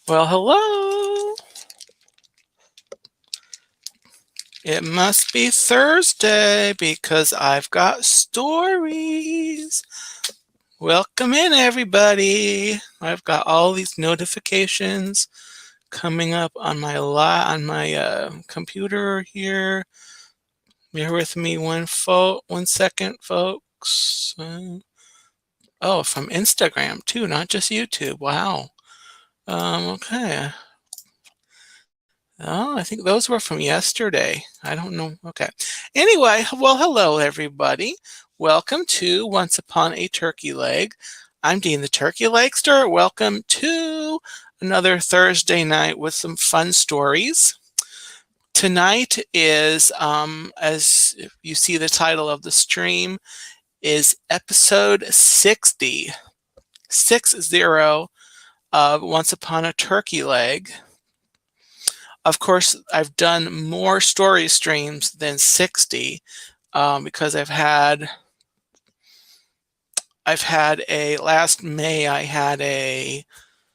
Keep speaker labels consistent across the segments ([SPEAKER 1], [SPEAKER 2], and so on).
[SPEAKER 1] Well, hello. It must be Thursday because I've got stories. Welcome in, everybody. I've got all these notifications coming up on my computer here. Bear with me one second, folks. Oh, from Instagram too, not just YouTube. Wow. Okay. Oh, I think those were from yesterday. I don't know. Okay. Anyway, well, hello, everybody. Welcome to Once Upon a Turkey Leg. I'm Dean the Turkey Legster. Welcome to another Thursday night with some fun stories. Tonight is, as you see the title of the stream, is episode 60 of Once Upon a Turkey Leg. Of course, I've done more story streams than 60 because last May I had a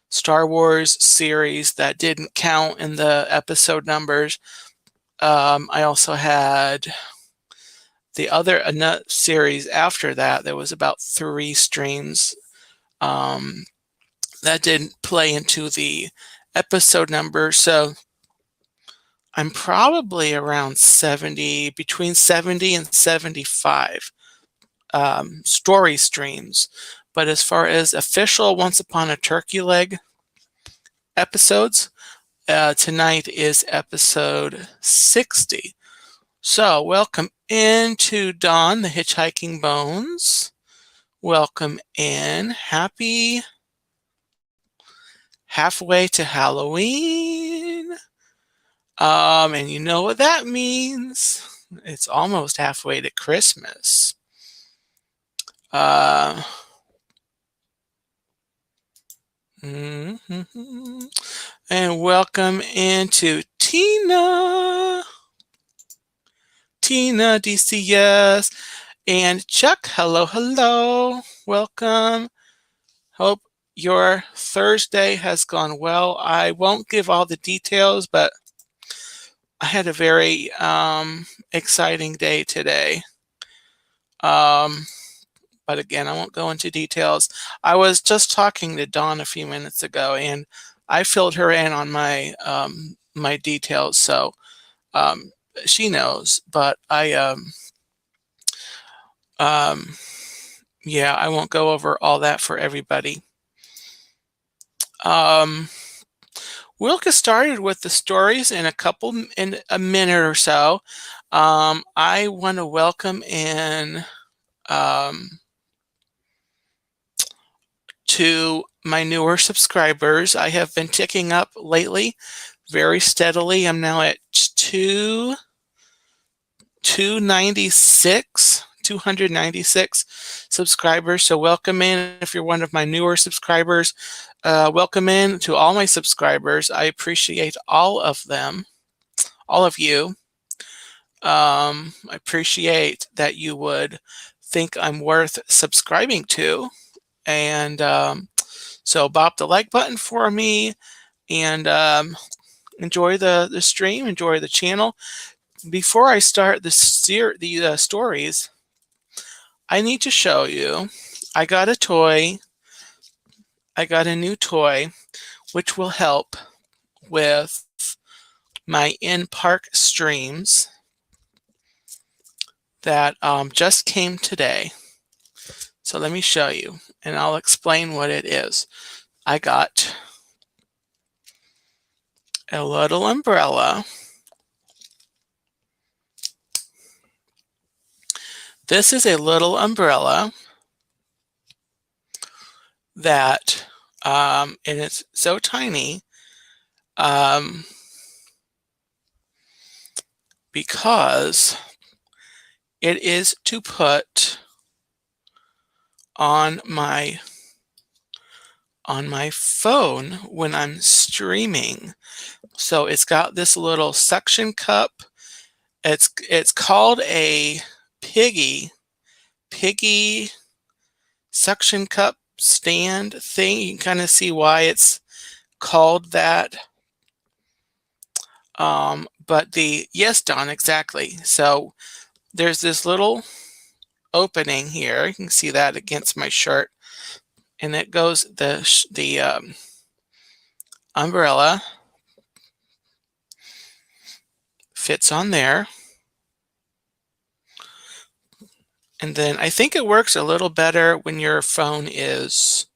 [SPEAKER 1] Star Wars series that didn't count in the episode numbers. I also had the other series after that. There was about 3 streams that didn't play into the episode number. So I'm probably around 70, between 70 and 75 story streams. But as far as official Once Upon a Turkey Leg episodes, tonight is episode 60. So welcome into Dawn, the Hitchhiking Bones. Welcome in. Happy halfway to Halloween. And you know what that means. It's almost halfway to Christmas. And welcome into Tina DCS, and Chuck. Hello. Welcome. Hope your Thursday has gone well. I won't give all the details, but I had a very exciting day today. But again, I won't go into details. I was just talking to Dawn a few minutes ago, and I filled her in on my my details, so she knows. But yeah, I won't go over all that for everybody. We'll get started with the stories in a minute or so. I want to welcome in to my newer subscribers. I have been ticking up lately very steadily. I'm now at 296 subscribers. So welcome in if you're one of my newer subscribers. Welcome in to all my subscribers. I appreciate all of them, all of you. I appreciate that you would think I'm worth subscribing to. And so bop the like button for me, and enjoy the stream, enjoy the channel. Before I start the stories, I need to show you, I got a toy. I got a new toy, which will help with my in-park streams that just came today. So let me show you, and I'll explain what it is. I got a little umbrella. This is a little umbrella that, and it's so tiny, because it is to put on my phone when I'm streaming. So it's got this little suction cup. It's called a piggy suction cup stand thing. You can kind of see why it's called that. But yes, Don, exactly. So there's this little opening here. You can see that against my shirt, and it goes the umbrella fits on there. And then I think it works a little better when your phone is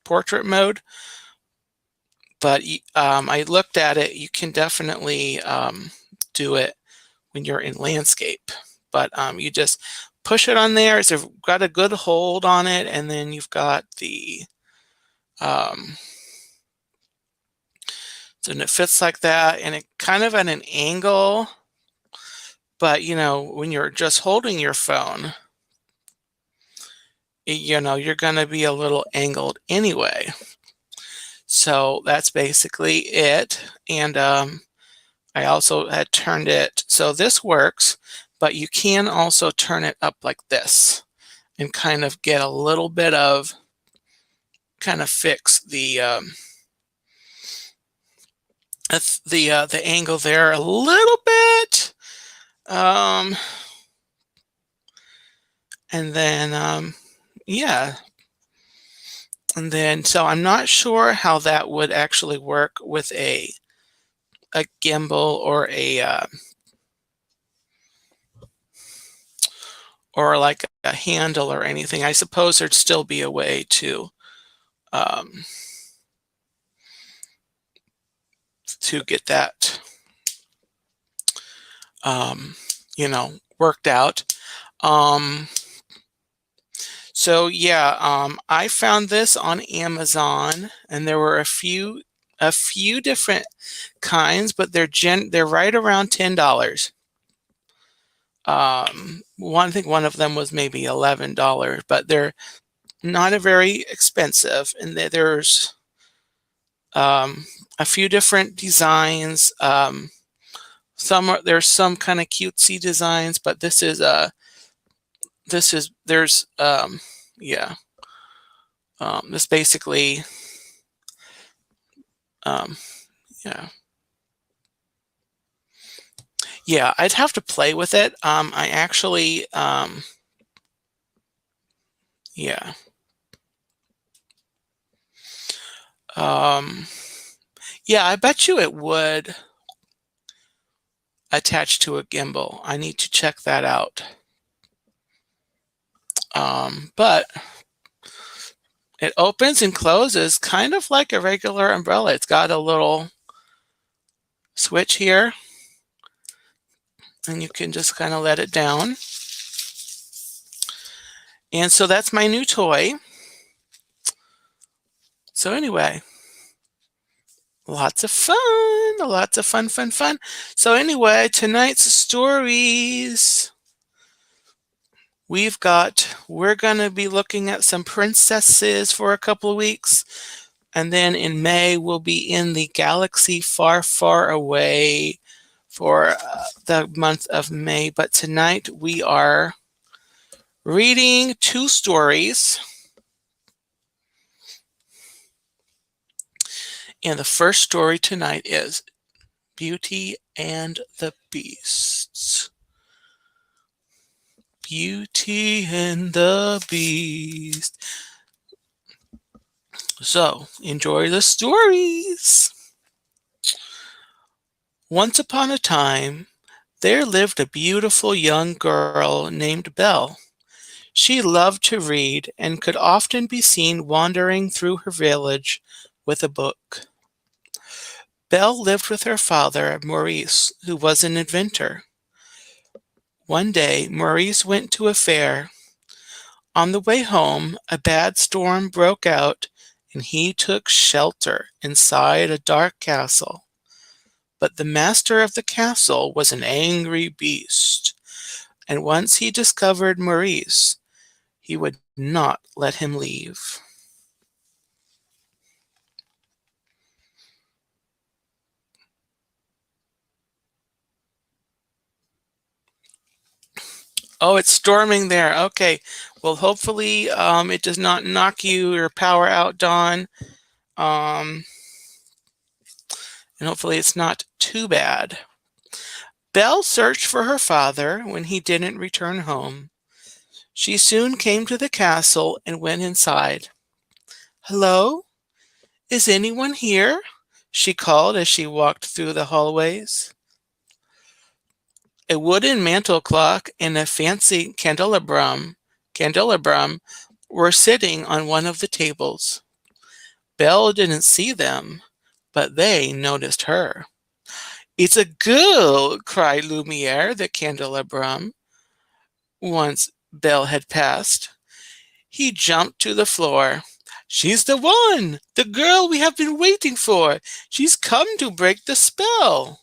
[SPEAKER 1] portrait mode. But I looked at it. You can definitely do it when you're in landscape. But you just push it on there. It's got a good hold on it, and then you've got the so it fits like that, and it kind of at an angle. But when you're just holding your phone, you're going to be a little angled anyway. So that's basically it. And I also had turned it so this works, but you can also turn it up like this and kind of get a little bit of fix the angle there a little bit. And then yeah. And then so I'm not sure how that would actually work with a gimbal or like a handle or anything. I suppose there'd still be a way to get that worked out. So yeah, I found this on Amazon, and there were a few different kinds, but they're right around $10. I think one of them was maybe $11, but they're not a very expensive, and there's a few different designs. There's some kind of cutesy designs, but there's yeah. This basically yeah. Yeah, I'd have to play with it. I actually yeah. Yeah, I bet you it would attach to a gimbal. I need to check that out. But it opens and closes kind of like a regular umbrella. It's got a little switch here, and you can just kind of let it down. And so that's my new toy. So anyway, lots of fun. So anyway, tonight's stories. We're going to be looking at some princesses for a couple of weeks. And then in May, we'll be in the galaxy far, far away for the month of May. But tonight we are reading 2 stories. And the first story tonight is Beauty and the Beast. Beauty and the Beast. So, enjoy the stories. Once upon a time, there lived a beautiful young girl named Belle. She loved to read and could often be seen wandering through her village with a book. Belle lived with her father, Maurice, who was an inventor. One day, Maurice went to a fair. On the way home, a bad storm broke out, and he took shelter inside a dark castle. But the master of the castle was an angry beast, and once he discovered Maurice, he would not let him leave. Oh, it's storming there. Okay. Well, hopefully it does not knock your power out, Dawn. Um, and hopefully it's not too bad. Belle searched for her father when he didn't return home. She soon came to the castle and went inside. Hello? Is anyone here? She called as she walked through the hallways. A wooden mantel clock and a fancy candelabrum were sitting on one of the tables. Belle didn't see them, but they noticed her. It's a girl, cried Lumiere, the candelabrum, once Belle had passed. He jumped to the floor. She's the one, the girl we have been waiting for. She's come to break the spell.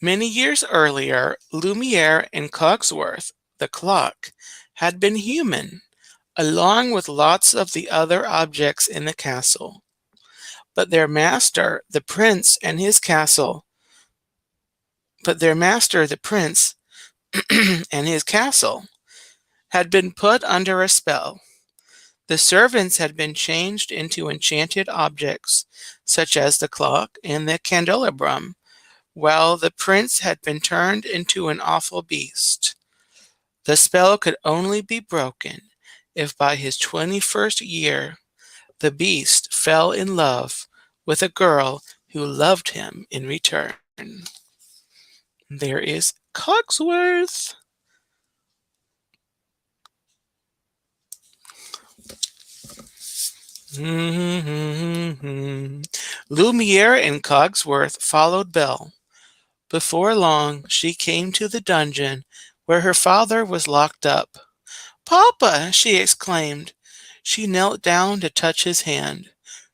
[SPEAKER 1] Many years earlier, Lumiere and Cogsworth, the clock, had been human, along with lots of the other objects in the castle. But their master, the prince, and his castle, but their master, the prince, and his castle, had been put under a spell. The servants had been changed into enchanted objects, such as the clock and the candelabrum, while the prince had been turned into an awful beast. The spell could only be broken if by his 21st year the beast fell in love with a girl who loved him in return. There is Cogsworth. Lumiere and Cogsworth followed Belle. Before long, she came to the dungeon where her father was locked up. Papa, she exclaimed. She knelt down to touch his hand.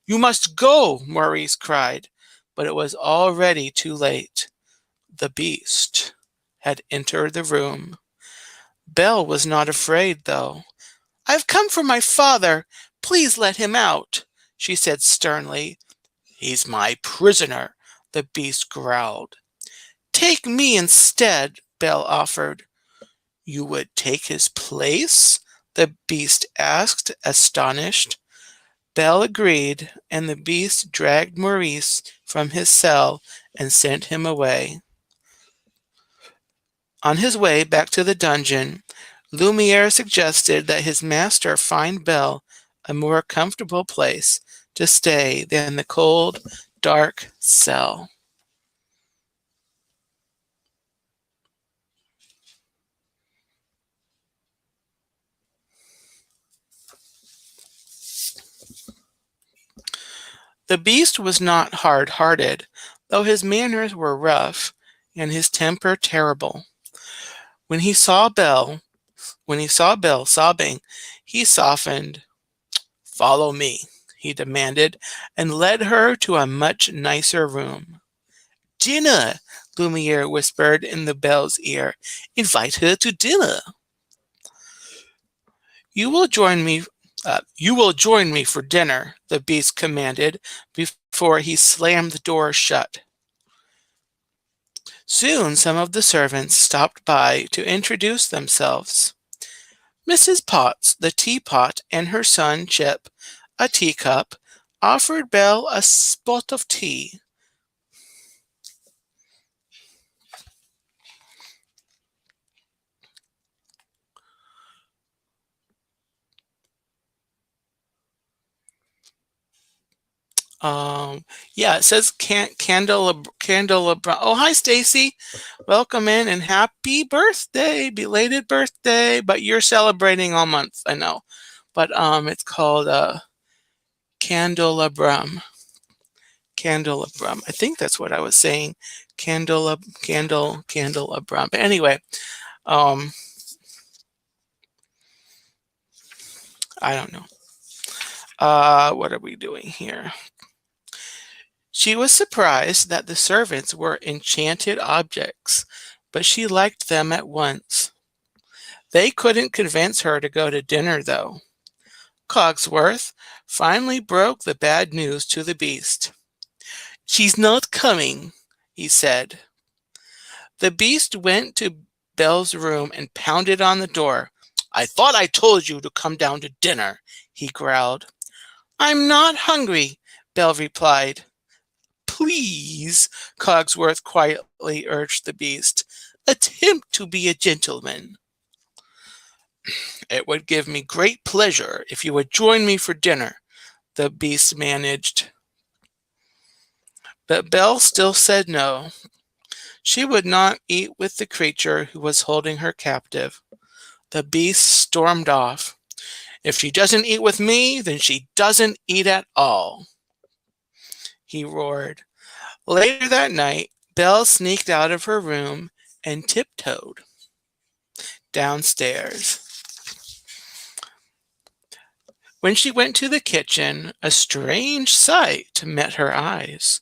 [SPEAKER 1] You must go, Maurice cried, but it was already too late. The beast had entered the room. Belle was not afraid, though. I've come for my father. Please let him out, she said sternly. He's my prisoner, the beast growled. Take me instead, Belle offered. You would take his place? The beast asked, astonished. Belle agreed, and the beast dragged Maurice from his cell and sent him away. On his way back to the dungeon, Lumiere suggested that his master find Belle a more comfortable place to stay than the cold, dark cell. The beast was not hard-hearted, though his manners were rough and his temper terrible. When he saw Belle sobbing, he softened. Follow me, he demanded, and led her to a much nicer room. Dinner, Lumiere whispered in the Belle's ear. Invite her to dinner. You will join me. You will join me for dinner, the beast commanded before he slammed the door shut. Soon some of the servants stopped by to introduce themselves. Mrs. Potts, the teapot, and her son Chip, a teacup, offered Belle a spot of tea. Yeah, it says candelabra. Oh, hi, Stacy. Welcome in and happy birthday, belated birthday. But you're celebrating all month, I know. But it's called candelabrum. Candelabrum. I think that's what I was saying. Candelabrum. But anyway, I don't know. What are we doing here? She was surprised that the servants were enchanted objects, but she liked them at once. They couldn't convince her to go to dinner, though. Cogsworth finally broke the bad news to the beast. "She's not coming," he said. The beast went to Belle's room and pounded on the door. "I thought I told you to come down to dinner," he growled. "I'm not hungry," Belle replied. "Please," Cogsworth quietly urged the beast, "attempt to be a gentleman." "It would give me great pleasure if you would join me for dinner," the beast managed. But Belle still said no. She would not eat with the creature who was holding her captive. The beast stormed off. "If she doesn't eat with me, then she doesn't eat at all," he roared. Later that night, Belle sneaked out of her room and tiptoed downstairs. When she went to the kitchen, a strange sight met her eyes.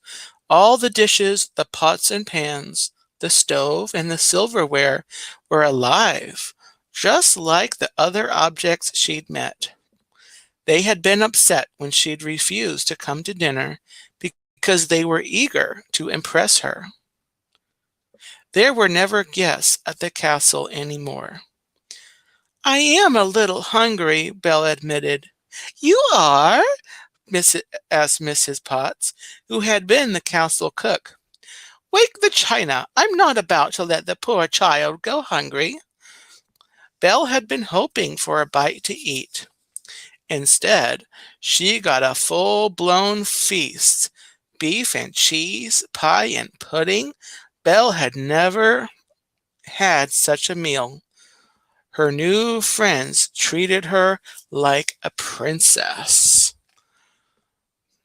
[SPEAKER 1] All the dishes, the pots and pans, the stove, and the silverware were alive, just like the other objects she'd met. They had been upset when she'd refused to come to dinner because they were eager to impress her. There were never guests at the castle anymore. "I am a little hungry," Belle admitted. "You are?" asked Mrs. Potts, who had been the castle cook. "Wake the china. I'm not about to let the poor child go hungry." Belle had been hoping for a bite to eat. Instead, she got a full-blown feast. Beef and cheese, pie and pudding. Belle had never had such a meal. Her new friends treated her like a princess.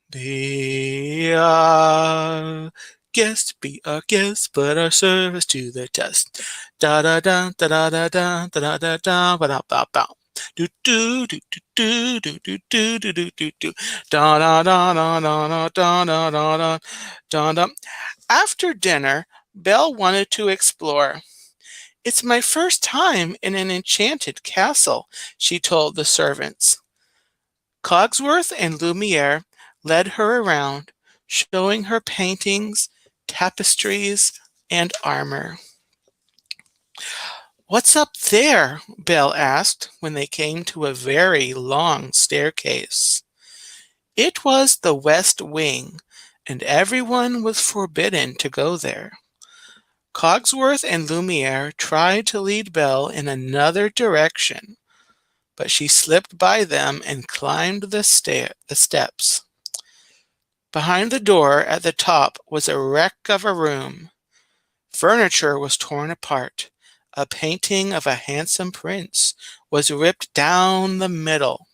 [SPEAKER 1] Be a guest, put our service to the test. Da da da da da da da da da da ba da ba ba. Do do do do do do do do do do do da da da da da da da da da da da. After dinner, Belle wanted to explore. "It's my first time in an enchanted castle," she told the servants. Cogsworth and Lumiere led her around, showing her paintings, tapestries, and armor. "What's up there?" Belle asked when they came to a very long staircase. It was the West Wing, and everyone was forbidden to go there. Cogsworth and Lumiere tried to lead Belle in another direction, but she slipped by them and climbed the steps. Behind the door at the top was a wreck of a room. Furniture was torn apart. A painting of a handsome prince was ripped down the middle.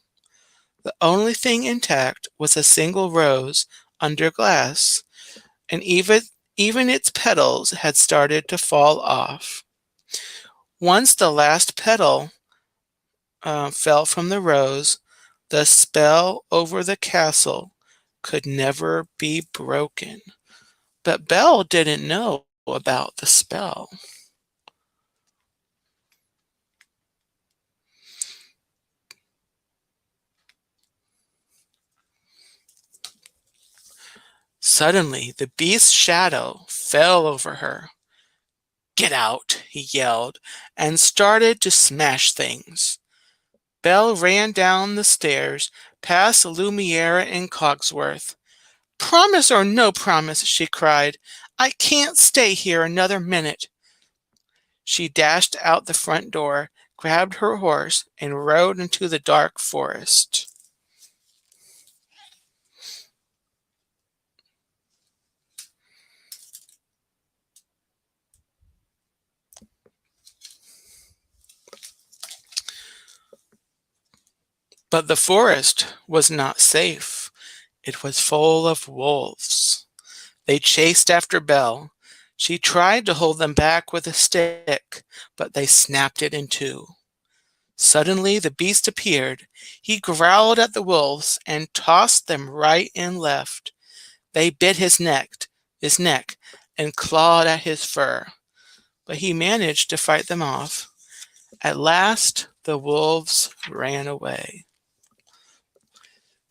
[SPEAKER 1] The only thing intact was a single rose under glass, and even its petals had started to fall off. Once the last petal fell from the rose, the spell over the castle could never be broken. But Belle didn't know about the spell. Suddenly, the beast's shadow fell over her. "Get out," he yelled, and started to smash things. Belle ran down the stairs, past Lumiere and Cogsworth. "Promise or no promise," she cried, "I can't stay here another minute." She dashed out the front door, grabbed her horse, and rode into the dark forest. But the forest was not safe. It was full of wolves. They chased after Belle. She tried to hold them back with a stick, but they snapped it in two. Suddenly the beast appeared. He growled at the wolves and tossed them right and left. They bit his neck, and clawed at his fur, but he managed to fight them off. At last, the wolves ran away.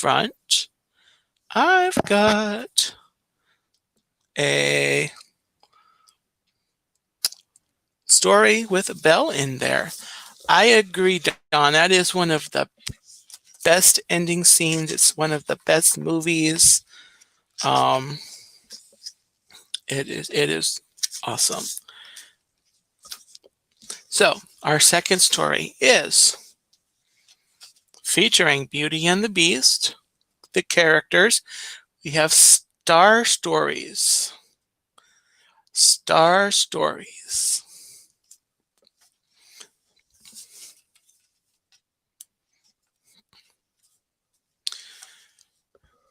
[SPEAKER 1] front, I've got a story with Belle in there. I agree, Don. That is one of the best ending scenes. It's one of the best movies. Um, it is awesome. So our second story is featuring Beauty and the Beast. The characters, we have Star Stories. Star Stories.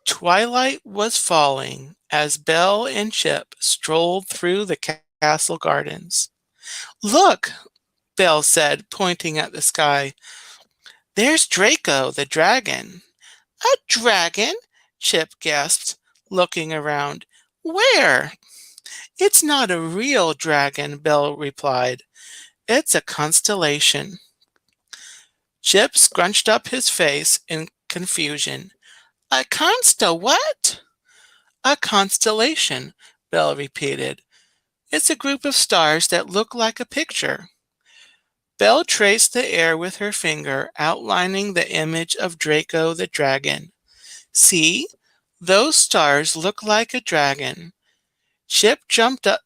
[SPEAKER 1] Twilight was falling as Belle and Chip strolled through the castle gardens. Look, Belle said, pointing at the sky. There's Draco, the dragon. A dragon? Chip gasped, looking around. Where? It's not a real dragon, Belle replied. It's a constellation. Chip scrunched up his face in confusion. A what? A constellation, Belle repeated. It's a group of stars that look like a picture. Belle traced the air with her finger, outlining the image of Draco the dragon. See? Those stars look like a dragon. Chip jumped up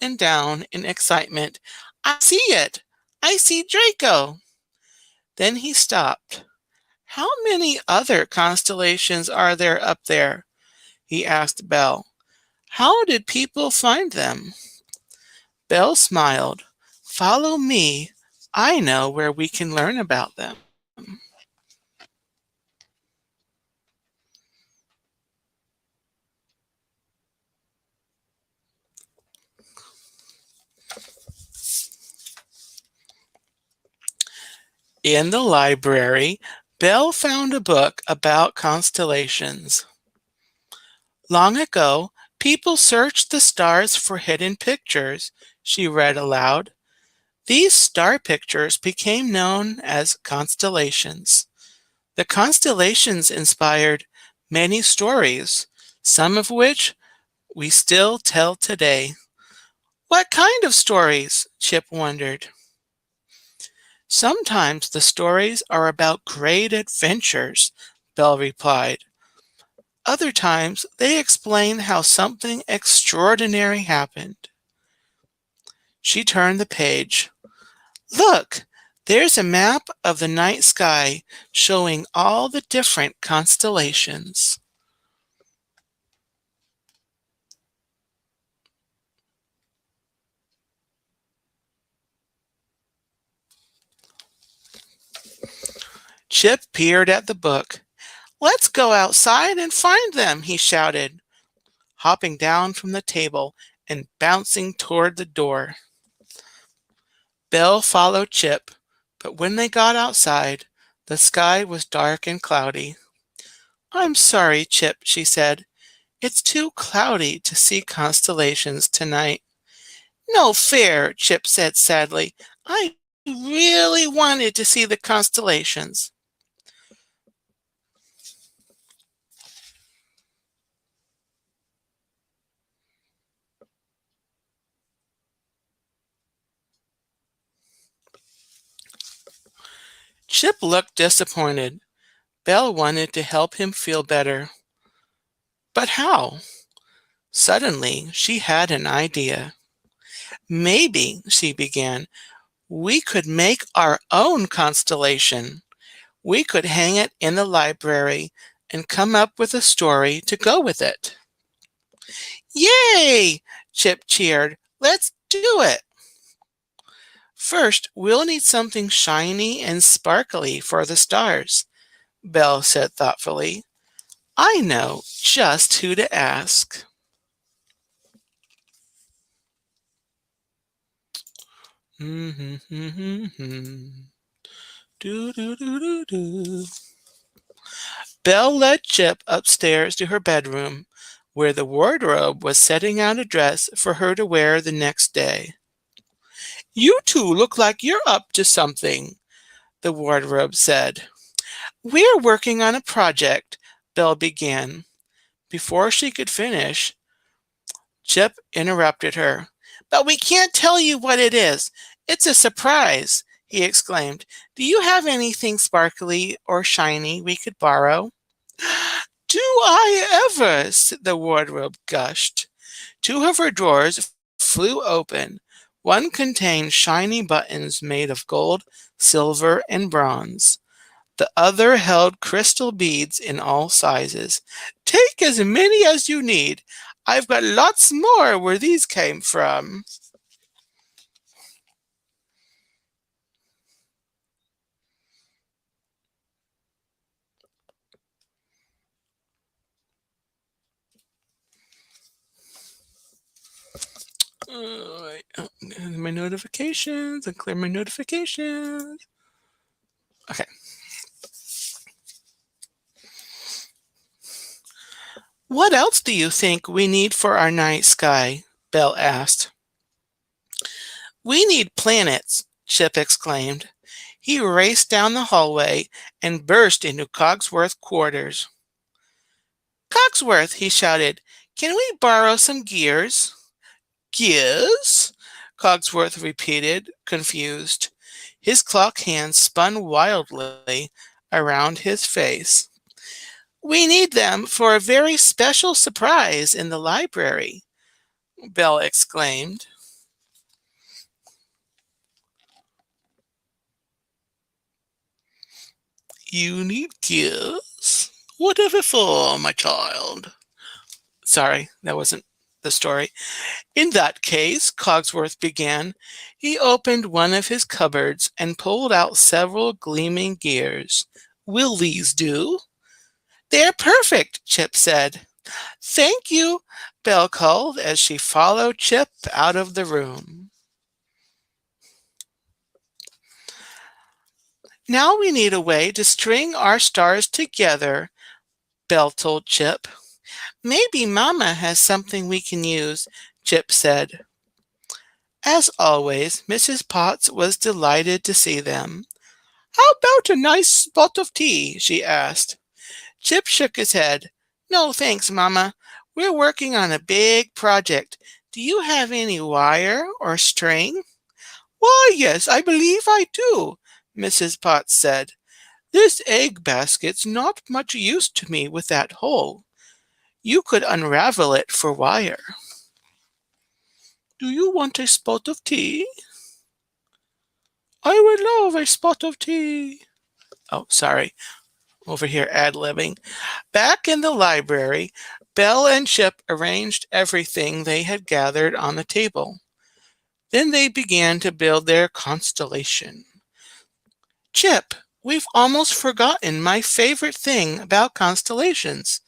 [SPEAKER 1] and down in excitement. I see it! I see Draco! Then he stopped. How many other constellations are there up there? He asked Belle. How did people find them? Belle smiled. Follow me. I know where we can learn about them. In the library, Belle found a book about constellations. Long ago, people searched the stars for hidden pictures, she read aloud. These star pictures became known as constellations. The constellations inspired many stories, some of which we still tell today. What kind of stories? Chip wondered. Sometimes the stories are about great adventures, Belle replied. Other times they explain how something extraordinary happened. She turned the page. Look, there's a map of the night sky showing all the different constellations. Chip peered at the book. Let's go outside and find them, he shouted, hopping down from the table and bouncing toward the door. Belle followed Chip, but when they got outside, the sky was dark and cloudy. I'm sorry, Chip, she said. It's too cloudy to see constellations tonight. No fair, Chip said sadly. I really wanted to see the constellations. Chip looked disappointed. Belle wanted to help him feel better. But how? Suddenly, she had an idea. Maybe, she began, we could make our own constellation. We could hang it in the library and come up with a story to go with it. Yay! Chip cheered. Let's do it! First, we'll need something shiny and sparkly for the stars, Belle said thoughtfully. I know just who to ask. Do, do, do, do, do. Belle led Chip upstairs to her bedroom, where the wardrobe was setting out a dress for her to wear the next day. You two look like you're up to something, the wardrobe said. We're working on a project, Belle began. Before she could finish, Chip interrupted her. But we can't tell you what it is. It's a surprise, he exclaimed. Do you have anything sparkly or shiny we could borrow? Do I ever? The wardrobe gushed. Two of her drawers flew open. One contained shiny buttons made of gold, silver, and bronze. The other held crystal beads in all sizes. Take as many as you need. I've got lots more where these came from. My notifications and clear my notifications. Okay. What else do you think we need for our night sky? Belle asked. We need planets, Chip exclaimed. He raced down the hallway and burst into Cogsworth's quarters. Cogsworth, he shouted, can we borrow some gears? Gears? Cogsworth repeated, confused. His clock hands spun wildly around his face. We need them for a very special surprise in the library, Belle exclaimed. You need gears? Whatever for, my child? Sorry, that wasn't the story. In that case, Cogsworth began, he opened one of his cupboards and pulled out several gleaming gears. Will these do? They're perfect, Chip said. Thank you, Belle called as she followed Chip out of the room. Now we need a way to string our stars together, Belle told Chip. Maybe Mama has something we can use, Chip said. As always, Mrs. Potts was delighted to see them. How about a nice spot of tea? She asked. Chip shook his head. No, thanks, Mama. We're working on a big project. Do you have any wire or string? Why, yes, I believe I do, Mrs. Potts said. This egg basket's not much use to me with that hole. You could unravel it for wire. Do you want a spot of tea? I would love a spot of tea. Oh, sorry. Over here ad-libbing. Back in the library, Belle and Chip arranged everything they had gathered on the table. Then they began to build their constellation. Chip, we've almost forgotten my favorite thing about constellations,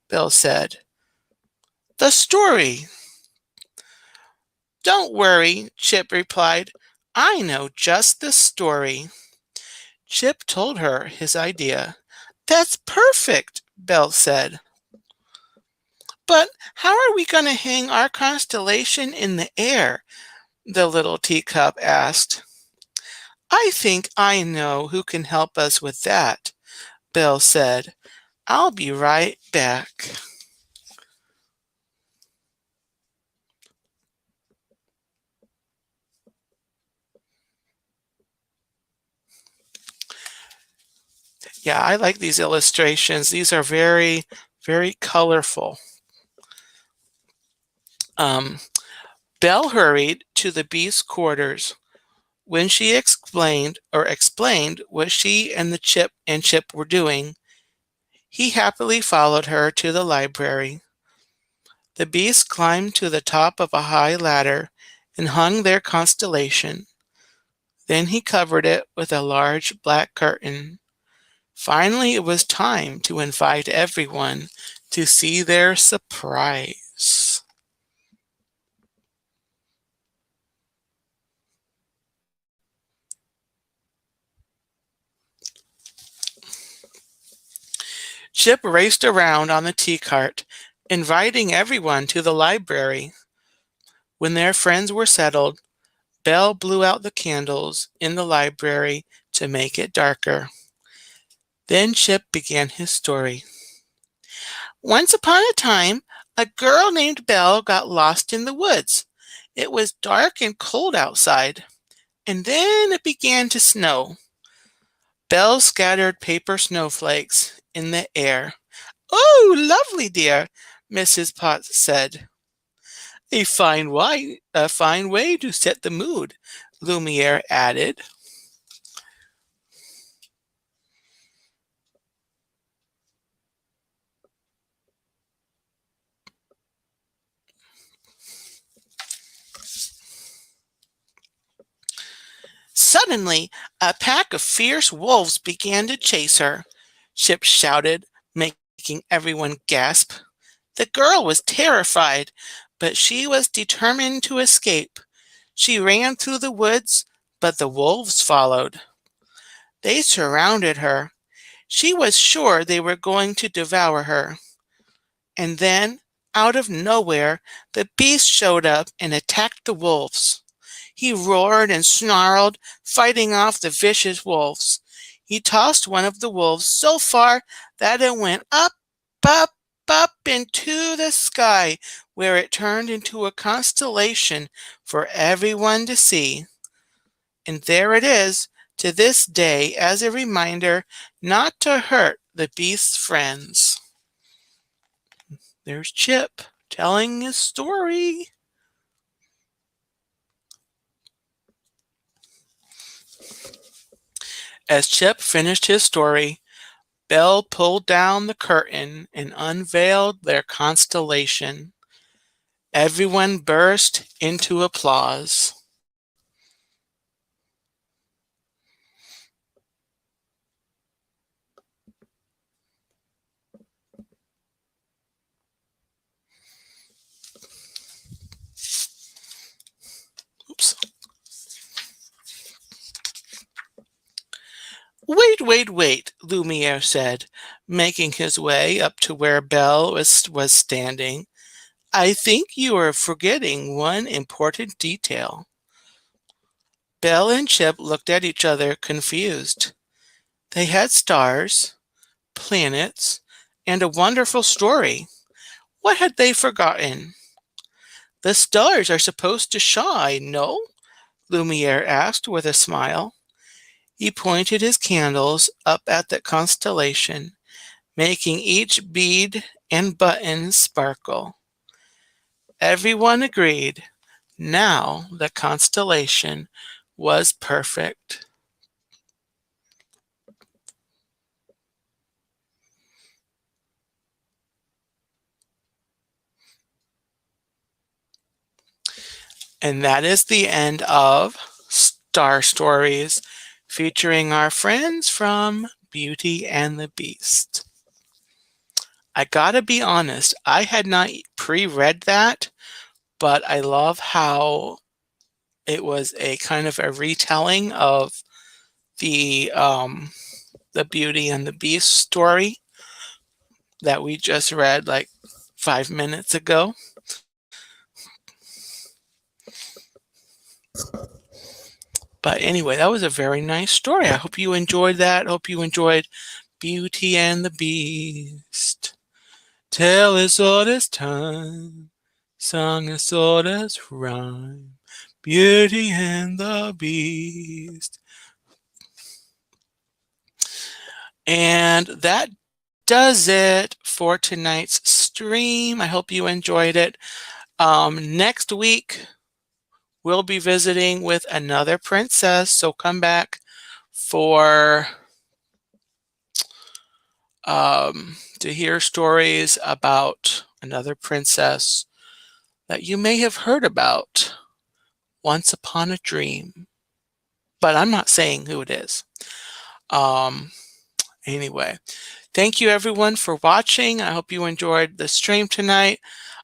[SPEAKER 1] Belle said. The story. Don't worry, Chip replied. I know just the story. Chip told her his idea. That's perfect, Belle said. But how are we going to hang our constellation in the air? The little teacup asked. I think I know who can help us with that, Belle said. I'll be right back. Yeah, I like these illustrations. These are very, very colorful. Belle hurried to the beast's quarters. When she explained what she and Chip were doing, he happily followed her to the library. The beast climbed to the top of a high ladder and hung their constellation. Then he covered it with a large black curtain. Finally, it was time to invite everyone to see their surprise. Chip raced around on the tea cart, inviting everyone to the library. When their friends were settled, Belle blew out the candles in the library to make it darker. Then Chip began his story. Once upon a time, a girl named Belle got lost in the woods. It was dark and cold outside, and then it began to snow. Belle scattered paper snowflakes in the air. Oh, lovely, dear, Mrs. Potts said. A fine way to set the mood, Lumiere added. Suddenly, a pack of fierce wolves began to chase her. Chip shouted, making everyone gasp. The girl was terrified, but she was determined to escape. She ran through the woods, but the wolves followed. They surrounded her. She was sure they were going to devour her. And then, out of nowhere, the beast showed up and attacked the wolves. He roared and snarled, fighting off the vicious wolves. He tossed one of the wolves so far that it went up, up, up into the sky, where it turned into a constellation for everyone to see. And there it is, to this day, as a reminder not to hurt the beast's friends. There's Chip telling his story. As Chip finished his story, Belle pulled down the curtain and unveiled their constellation. Everyone burst into applause. Oops. Wait, Lumiere said, making his way up to where Belle was standing. I think you are forgetting one important detail. Belle and Chip looked at each other, confused. They had stars, planets, and a wonderful story. What had they forgotten? The stars are supposed to shine, no? Lumiere asked with a smile. He pointed his candles up at the constellation, making each bead and button sparkle. Everyone agreed. Now the constellation was perfect. And that is the end of Star Stories, featuring our friends from Beauty and the Beast. I gotta be honest, I had not pre-read that, but I love how it was a kind of a retelling of the Beauty and the Beast story that we just read like 5 minutes ago. But anyway, that was a very nice story. I hope you enjoyed that. I hope you enjoyed Beauty and the Beast. Tale as old as time, song as old as rhyme. Beauty and the Beast. And that does it for tonight's stream. I hope you enjoyed it. Next week, we'll be visiting with another princess, so come back for to hear stories about another princess that you may have heard about once upon a dream. But I'm not saying who it is. Anyway, thank you everyone for watching. I hope you enjoyed the stream tonight.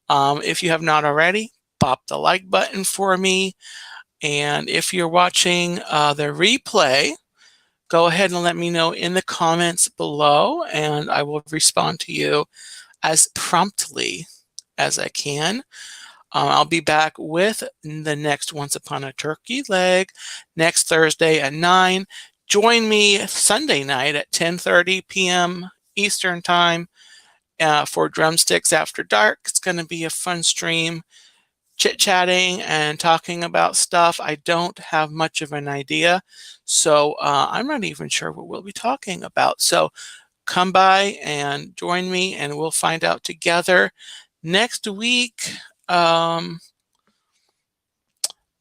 [SPEAKER 1] If you have not already, pop the like button for me. And if you're watching the replay, go ahead and let me know in the comments below, and I will respond to you as promptly as I can. I'll be back with the next Once Upon a Turkey Leg next Thursday at 9. join me Sunday night at 10:30 p.m. Eastern Time for Drumsticks After Dark. It's going to be a fun stream, chit-chatting and talking about stuff. I don't have much of an idea, so I'm not even sure what we'll be talking about. So come by and join me, and we'll find out together. Next week, my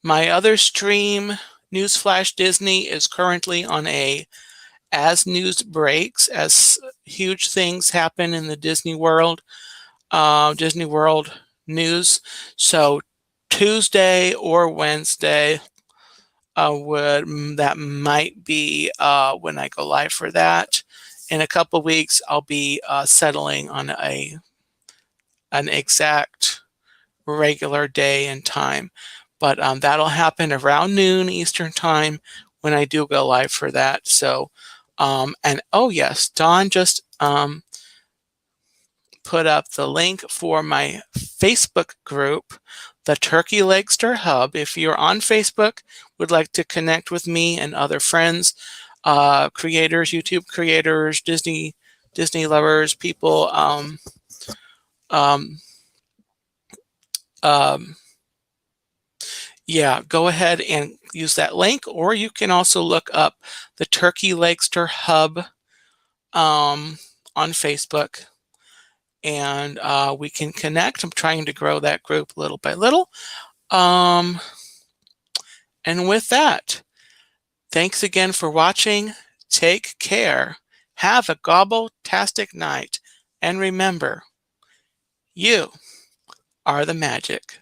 [SPEAKER 1] other stream, Newsflash Disney, is currently on a as news breaks, as huge things happen in the Disney World news. So Tuesday or Wednesday that might be when I go live for that. In a couple of weeks, I'll be settling on an exact regular day and time, but that'll happen around noon Eastern Time when I do go live for that. So, and oh yes, Dawn just put up the link for my Facebook group, the Turkey Legster Hub. If you're on Facebook, would like to connect with me and other friends, creators, YouTube creators, Disney lovers, people, yeah, go ahead and use that link, or you can also look up the Turkey Legster Hub on Facebook, and we can connect. I'm trying to grow that group little by little. And with that, thanks again for watching. Take care. Have a gobble-tastic night. And remember, you are the magic.